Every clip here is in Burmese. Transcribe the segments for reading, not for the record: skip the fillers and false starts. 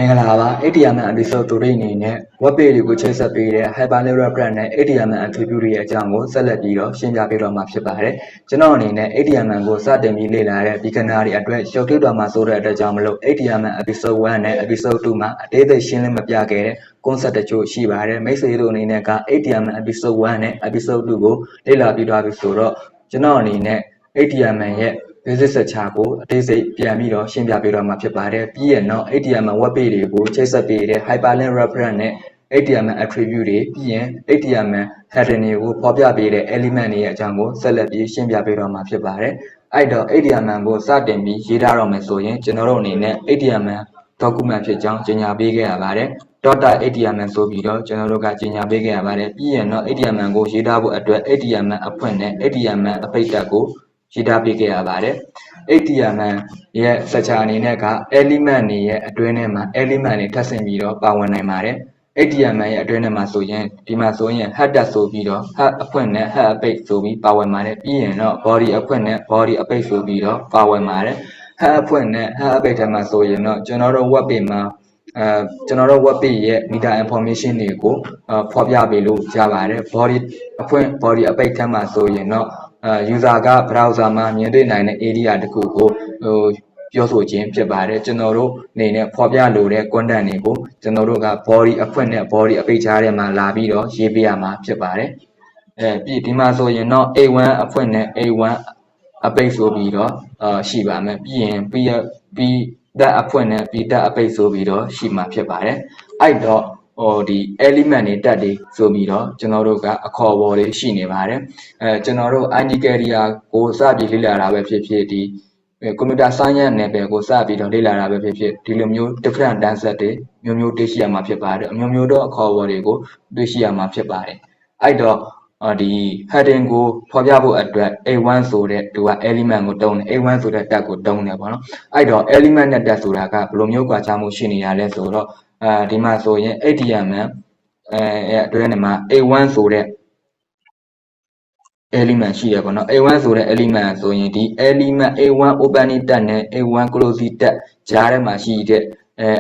Mengalava, ATM episode to Rini, what pay you could chase a period, Hyperlevel brand, ATM and Tribute Jango, Celebiro, Shinjapiro Mapshipare, Janoni, ATM go suddenly Lila, Picanari address, Shokuda Masura at the Jamalo, ATM episode 1, episode 2, a day the Shinlim Mapiake, Concert the Chu Shiba, Mesero Nineka, ATM episode 1, episode 2 go, Lila Bidavisoro, Janoni, ATM yet. This is a charcoal, they say Piamiro, Shimbapiro Mapipare, Piano, ATM, what pay go, chase a pay, Hyperlevel brand, ATM attribute, PN, ATM, Hatani, Popia Bede, Elimani, Jango, Celebi, Shimbapiro Mapipare, either ATM go, Suddenly, Hidaro Mesoyan, General Nine, ATM, document Jang, Jenya Bege Avare, Dota ATM and Sobido, General Gajina Bege Avare, Piano, ATM go, Hidabo address, ATM appointment, ATM a paytago. Shida Big about it. ATM, yet such an inega, element, adrenema, element, testing video, Bawana Mare, ATM, adrenema soyan, Pimasoyan, had that so video, had a appointment, had a bait so be, Power Mare, body appointment, body a bait so video, Power Mare, had a appointment, had a beta masoyan, general wabima. General what be yet, media information you go, Popia below Java, body a bait so you know. User ga browser မှာမြင်တွေ့နိုင်တဲ့ area တစ်ခုကိုပြောဆိုခြင်းဖြစ်ပါတယ်ကျွန်တော်တို့အနေနဲ့ဖော်ပြလိုတဲ့ content တွေကိုကျွန်တော်တို့က body အဖွင့်နဲ့ body အပိတ်ချားထဲမှာလာပြီးတော့ရေးပေးရမှာဖြစ်ပါတယ်ပြီးဒီမှာဆိုရင်တော့ A1 အဖွင့်နဲ့ A1 အပိတ်ဆိုပြီးတော့ရှိပါမယ်ပြီးရင်ပြီးthat အဖွင့်နဲ့ပြီးthat အပိတ်ဆိုပြီးတော့ရှိမှာဖြစ်ပါတယ်အဲ့တော့ဒီ element တွေတက်တွေဆိုပြီးတော့ကျွန်တော်တို့ကအခေါ်အဝေါ်တွေရှိနေပါတယ်ကျွန်တော်တို့ indicator ကိုစပြီးလေ့လာတာပဲဖြစ်ဖြစ်ဒီ computer science နယ်ပယ်ကိုစပြီးတော့လေ့လာတာပဲဖြစ်ဖြစ်ဒီလိုမျိုး different concept တွေမျိုးတွေ့ရှိရမှာဖြစ်ပါတယ်အမျိုးတော့အခေါ်အဝေါ်တွေကိုတွေ့ရှိရမှာဖြစ်ပါတယ်အဲ့တော့ဒီ heading ကိုဖော်ပြဖို့အတွက် A1 ဆိုတဲ့သူက element ကိုတုံးတယ် A1 ဆိုတဲ့ tag ကိုတုံးတယ်ပေါ့နော်အဲ့တော့ element နဲ့ tag ဆိုတာကဘယ်လိုမျိုးကွာခြားမှုရှိနေရလဲဆိုတော့ဒီမှာဆိုရင် ATM အတွင်းမှာ A1 ဆိုတဲ့ element ရှိရပေါ့နော် A1 ဆိုတဲ့ element ဆိုရင်ဒီ element A1 opening tag နဲ့ A1 closing tag ကြားထဲမှာရှိတဲ့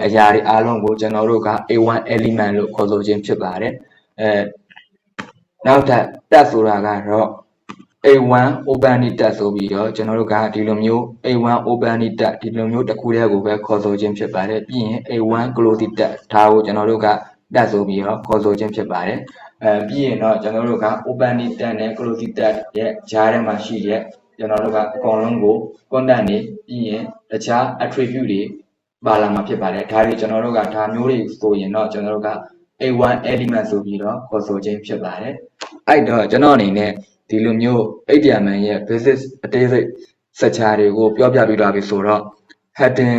အရာတွေအားလုံးကိုကျွန်တော်တို့က A1 element လို့ခေါ်ဆိုခြင်းဖြစ်ပါတယ်နောက်ထပ် tag ဆိုတာကတော့ A1 opening tag ဆိုပြီးတော့ကျွန်တော်တို့ကဒီလိုမျိုး A1 opening tag ဒီလိုမျိုးတစ်ခုတည်းကိုပဲခေါ်ဆိုခြင်းဖြစ်ပါတယ်ပြီးရင် A1 closing tag ဒါကိုကျွန်တော်တို့က tag ဆိုပြီးတော့ခေါ်ဆိုခြင်းဖြစ်ပါတယ်ပြီးရင်တော့ကျွန်တော်တို့က opening tag နဲ့ closing tag ရဲ့ကြားထဲမှာရှိတဲ့ကျွန်တော်တို့ကအကောင်လုံးကို content တွေပြီးရင်တခြား attribute တွေပါလာမှာဖြစ်ပါတယ်ဒါတွေကျွန်တော်တို့ကဒါမျိုးတွေဆိုရင်တော့ကျွန်တော်တို့က A1 element ဆိုပြီးတော့ခေါ်ဆိုခြင်းဖြစ်ပါတယ်အဲ့တော့ကျွန်တော်အနေနဲ့ဒီလိုမျိုး ATM ရဲ့ basic အသေးစိတ် structure တွေကိုပြောပြပြီးတော့ပြီဆိုတော့ heading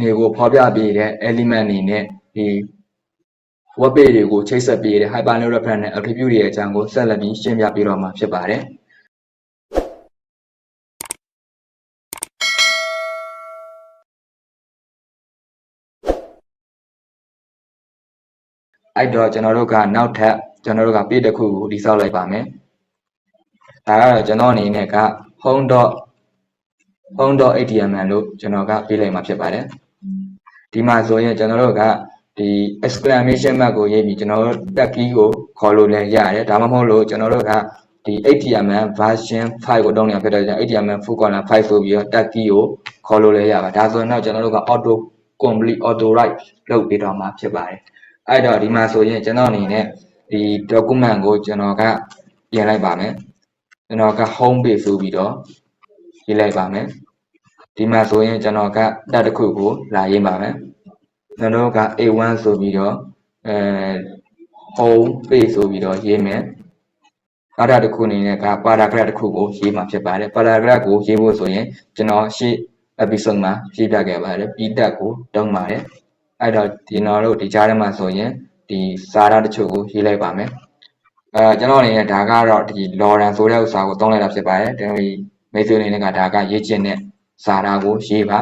တွေကိုဖော်ပြပေးတဲ့ element တွေနဲ့ဒီ web page တွေကိုချိတ်ဆက်ပေးတဲ့ hyperlink reference နဲ့ attribute တွေရဲ့အကြောင်းကိုဆက်လက်ပြီးရှင်းပြပေးတော့မှာဖြစ်ပါတယ်အဲ့တော့ကျွန်တော်တို့ကနောက်ထပ်ကျွန်တော်တို့က page တစ်ခုကိုတည်ဆောက်လိုက်ပါမယ်ဒါကတော့ကျွန်တော်အနေနဲ့က home.html လို့ကျွန်တော်ကပေးလိုက်မှာဖြစ်ပါတယ်ဒီမှာဆိုရင်ကျွန်တော်တို့ကဒီ exclamation mark ကိုရေးပြီးကျွန်တော်တို့ tag key ကိုခေါ်လို့လည်းရတယ်ဒါမှမဟုတ်လို့ကျွန်တော်တို့ကဒီ HTML version 5ကိုတုံးနေဖြစ်တဲ့ကြောင့် HTML full color 5ဆိုပြီးတော့ tag key ကိုခေါ်လို့လည်းရပါဒါဆိုရင်တော့ကျွန်တော်တို့က auto complete auto write လုပ်ပေးတော့မှာဖြစ်ပါတယ်အဲ့တော့ဒီမှာဆိုရင်ကျွန်တော်အနေနဲ့ဒီ document ကိုကျွန်တော်ကပြင်လိုက်ပါမယ်ကျွန်တော်က home page ဆိုပြီးတော့ရေးလိုက်ပါမယ်ဒီမှာဆိုရင်ကျွန်တော်က tag တစ်ခုကိုလာရေးပါမယ်ကျွန်တော်က A1 ဆိုပြီးတော့home page ဆိုပြီးတော့ရေးမယ်နောက်တစ်ခုအနေနဲ့က paragraph တစ်ခုကိုရေးမှာဖြစ်ပါတယ် paragraph ကိုရေးဖို့ဆိုရင်ကျွန်တော်ရှေ့ episode မှာပြပြခဲ့ပါတယ် p tag ကိုတုံးပါတယ်အဲ့တော့ဒီကျွန်တော်တို့ဒီကြားထဲမှာဆိုရင်ဒီစာရတချို့ကိုရေးလိုက်ပါမယ်ကျွန်တော်အနေနဲ့ဒါကတော့ဒီ Lawrence ဆိုတဲ့ဥစ္စာကိုသုံးလိုက်တာဖြစ်ပါတယ်ဒီမိတ်ဆွေအနေနဲ့ကဒါကရေးချင်တဲ့စာရာကိုရေးပါ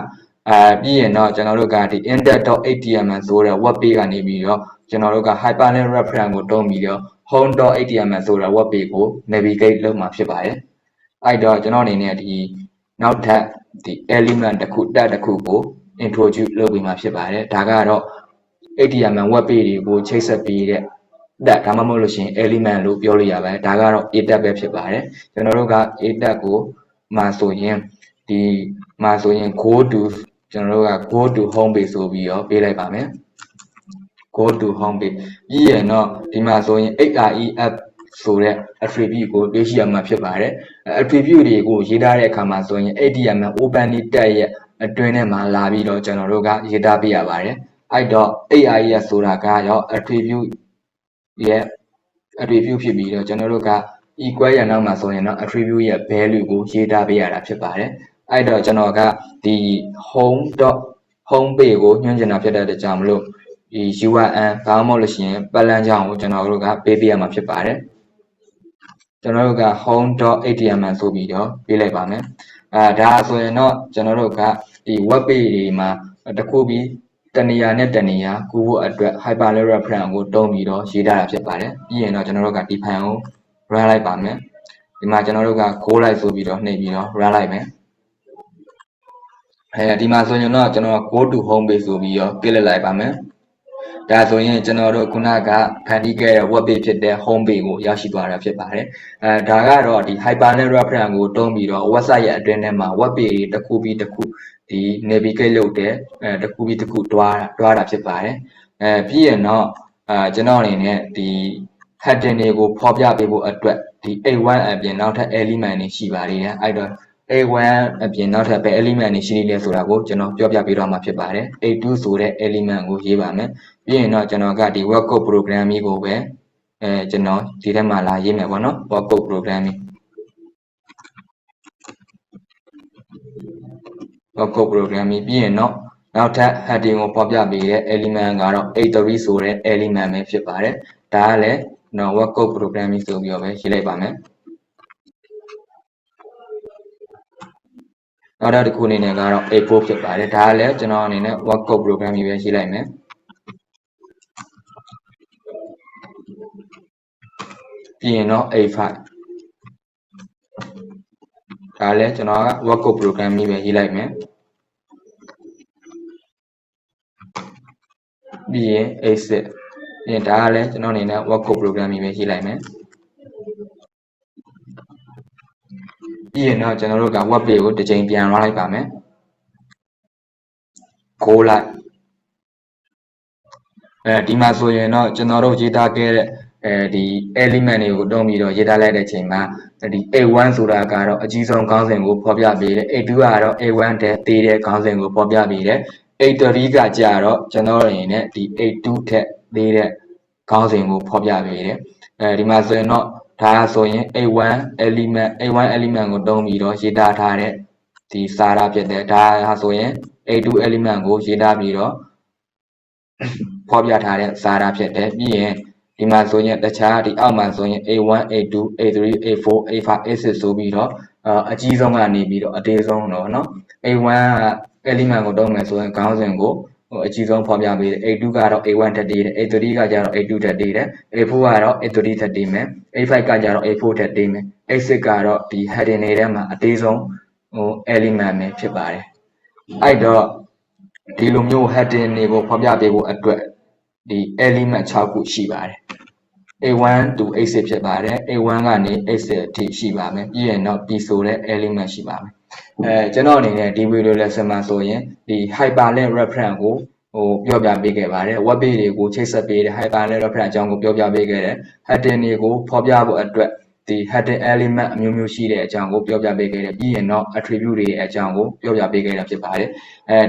ပြီးရင်တော့ကျွန်တော်တို့ကဒီ index.html ဆိုတဲ့ web page ကနေပြီးတော့ကျွန်တော်တို့က hyperlink reference ကိုတုံးပြီးတော့ home.html ဆိုတဲ့ web page ကို navigate လုပ်မှာဖြစ်ပါတယ်အဲ့တော့ကျွန်တော်အနေနဲ့ဒီနောက်ထပ်ဒီ element တစ်ခု tag တစ်ခုကို introduce လုပ်ပြီးမှာဖြစ်ပါတယ်ဒါကတော့ ATM web page တွေကိုချိတ်ဆက်ပေးတဲ့ဒါမှမဟုတ်လို့ရှိရင် element လို့ပြောလို့ရပါတယ်ဒါကတော့ A tab ပဲဖြစ်ပါတယ်ကျွန်တော်တို့က A tab ကိုမှာဆိုရင်ဒီမှာဆိုရင် go to ကျွန်တော်တို့က go to home page ဆိုပြီးတော့ပေးလိုက်ပါမယ် go to home page ပြီးရင်တော့ဒီမှာဆိုရင် href ဆိုတဲ့ attribute ကိုတွေ့ရှိရမှာဖြစ်ပါတယ် attribute တွေကိုရေးထားတဲ့အခါမှာဆိုရင် ATM opening tag ရဲ့အတွင်းထဲမှာလာပြီးတော့ကျွန်တော်တို့ကရေးထားပေးရပါတယ်အဲ့တော့ href ဆိုတာကရော attribute ရဲ့ attribute ဖြစ်ပြီးတော့ကျွန်တော်တို့က equal ရနောက်မှာဆိုရင်တော့ attribute ရဲ့ value ကိုရေးထားပေးရတာဖြစ်ပါတယ်အဲ့တော့ကျွန်တော်ကဒီ home page ကိုညွှန်းချင်တာဖြစ်တဲ့အတွက်ကြောင့်မလို့ဒီ URL ဘာမှမဟုတ်လို့ရှိရင်ပတ်လန်းကြောင်းကိုကျွန်တော်တို့ကပေးပေးရမှာဖြစ်ပါတယ်ကျွန်တော်တို့က home.html ဆိုပြီးတော့ပေးလိုက်ပါမယ်ဒါဆိုရင်တော့ကျွန်တော်တို့ကဒီ web page တွေမှာတစ်ခုပြီးတနေရာနဲ့တနေရာကူဖို့အတွက် hyperlink reference ကိုတုံးပြီးတော့ရေးထားတာဖြစ်ပါတယ်ပြီးရင်တော့ကျွန်တော်တို့ကဒီ file ကို run လိုက်ပါမယ်ဒီမှာကျွန်တော်တို့က go လိုက်ဆိုပြီးတော့နှိပ်ပြီးတော့ run လိုက်မယ်ဒီမှာဆိုရင်တော့ကျွန်တော် go to home page ဆိုပြီးတော့ click လိုက်ပါမယ်ဒါဆိုရင်ကျွန်တော်တို့ခုနကဖန်တီးခဲ့တဲ့ web page ဖြစ်တဲ့ home page ကိုရောက်ရှိသွားတာဖြစ်ပါတယ်ဒါကတော့ဒီ hyperlink reference ကိုတုံးပြီးတော့ website ရဲ့အတွင်းထဲမှာ web page တစ်ခုပြီးတစ်ခုဒီ navigate လုပ်တဲ့တစ်ခုပြီးတစ်ခုတွားတာဖြစ်ပါတယ်ပြီးရင်တော့ကျွန်တော်အနေနဲ့ဒီ heading တွေကိုဖော်ပြပေးဖို့အတွက်ဒီ A1 အပြင်နောက်ထပ် element တွေရှိပါသေးတယ်အဲ့တော့ A1 အပြင်နောက်ထပ်ပဲ element တွေရှိနေလဲဆိုတာကိုကျွန်တော်ပြောပြပေးတော့မှာဖြစ်ပါတယ် A2 ဆိုတဲ့ element ကိုရေးပါမယ်ပြီးရင်တော့ကျွန်တော်ကဒီ web code programming ကိုပဲကျွန်တော်ဒီထဲမှာလာရေးမယ်ပေါ့နော် web code programming web code programming ပြီးရင်တော့နောက်ထပ် heading ကိုပေါ်ပြပေးတဲ့ element ကတော့ A3 ဆိုတဲ့ element ပဲဖြစ်ပါတယ်ဒါကလည်းကျွန်တော် web code programming ဆိုပြီးတော့ပဲရေးလိုက်ပါမယ်နောက်တစ်ခုအနေနဲ့ကတော့ A4 ဖြစ်ပါတယ်ဒါကလည်းကျွန်တော်အနေနဲ့ web code programming ပဲရေးလိုက်မယ်ပြီးရင်တော့ A5 ဒါလည်းကျွန်တော်က web code programming ပဲရေးလိုက်မယ်ပြီးရင် A6 ပြီးရင်ဒါကလည်းကျွန်တော်အနေနဲ့ web code programming ပဲရေးလိုက်မယ်ပြီးရင်တော့ကျွန်တော်တို့က web page ကိုတစ်ချိန်ပြန် run လိုက်ပါမယ် go လိုက်ဒီမှာဆိုရင်တော့ကျွန်တော်တို့ရေးထားခဲ့တဲ့ဒီ element တွေကိုတုံးပြီးတော့ရေးထားလိုက်တဲ့ချိန်မှာဒီ A1 ဆိုတာကတော့အကြီးဆုံးခေါင်းစဉ်ကိုဖော်ပြပေးတယ် A2 ကတော့ A1 တဲ့သေးတဲ့ခေါင်းစဉ်ကိုဖော်ပြပေးတယ် A3 ကကြတော့ကျွန်တော်အနေနဲ့ဒီ A2 ထက်သေးတဲ့ခေါင်းစဉ်ကိုဖော်ပြပေးတယ်ဒီမှာဆိုရင်တော့ဒါဆိုရင် A1 element ကိုတုံးပြီးတော့ရေးထားတဲ့ဒီစာရဖြစ်တယ်ဒါဆိုရင် A2 element ကိုရေးထားပြီးတော့ဖော်ပြထားတဲ့စာရဖြစ်တယ်ပြီးရင်ဒီမှာဆိုရင်တခြားဒီအောက်မှာဆိုရင် A1 A2 A3 A4 A5 A6 ဆိုပြီးတော့အကြီးဆုံးကနေပြီးတော့အသေးဆုံးတော့เนาะ A1 က element ကိုတုံးမယ်ဆိုရင်ခေါင်းစဉ်ကိုအကြီးဆုံးဖော်ပြပေးတယ် A2 ကတော့ A1 ထက်သေးတယ် A3 ကကြတော့ A2 ထက်သေးတယ် A4 ကတော့ A3 ထက်သေးမယ် A5 ကကြတော့ A4 ထက်သေးမယ် A6 ကတော့ဒီ heading တွေထဲမှာအသေးဆုံးelement ပဲဖြစ်ပါတယ်အဲ့တော့ဒီလိုမျိုး heading တွေကိုဖော်ပြပေးဖို့အတွက်ဒီ element 6ခုရှိပါတယ် A1 to A6 ဖြစ်ပါတယ် A1 ကနေ A6 အထိရှိပါမယ်ပြီးရင်တော့ P ဆိုတဲ့ element ရှိပါမယ်ကျွန်တော်အနေနဲ့ဒီ video lesson မှာဆိုရင်ဒီ hyperlink reference ကိုပြောပြပေးခဲ့ပါတယ် web page တွေကိုချိတ်ဆက်ပေးတဲ့ hyperlink reference အကြောင်းကိုပြောပြပေးခဲ့တယ် heading တွေကိုဖော်ပြဖို့အတွက်ဒီ heading element အမျိုးမျိုးရှိတဲ့အကြောင်းကိုပြောပြပေးခဲ့တယ်ပြီးရင်တော့ attribute တွေအကြောင်းကိုပြောပြပေးခဲ့တာဖြစ်ပါတယ်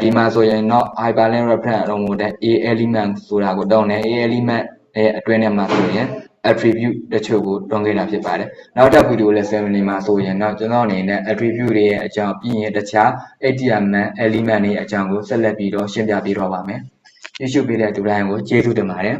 ဒီမှာဆိုရင်တော့ hyperlink reference အလုံးကိုတဲ့ A element ဆိုတာကိုတောင်းတယ် A element ရဲ့အတွင်းထဲမှာဆိုရင် attribute တချို့ကိုတွန်းခဲ့တာဖြစ်ပါတယ်နောက်တစ် video lesson တွေမှာဆိုရင်တော့ကျွန်တော်အနေနဲ့ attribute တွေရဲ့အကြောင်းပြီးရင်တခြား HTML element တွေအကြောင်းကိုဆက်လက်ပြီးတော့ရှင်းပြပေးတော့ပါမယ်ကြည့်ရှုပေးတဲ့သူတိုင်းကိုကျေးဇူးတင်ပါတယ်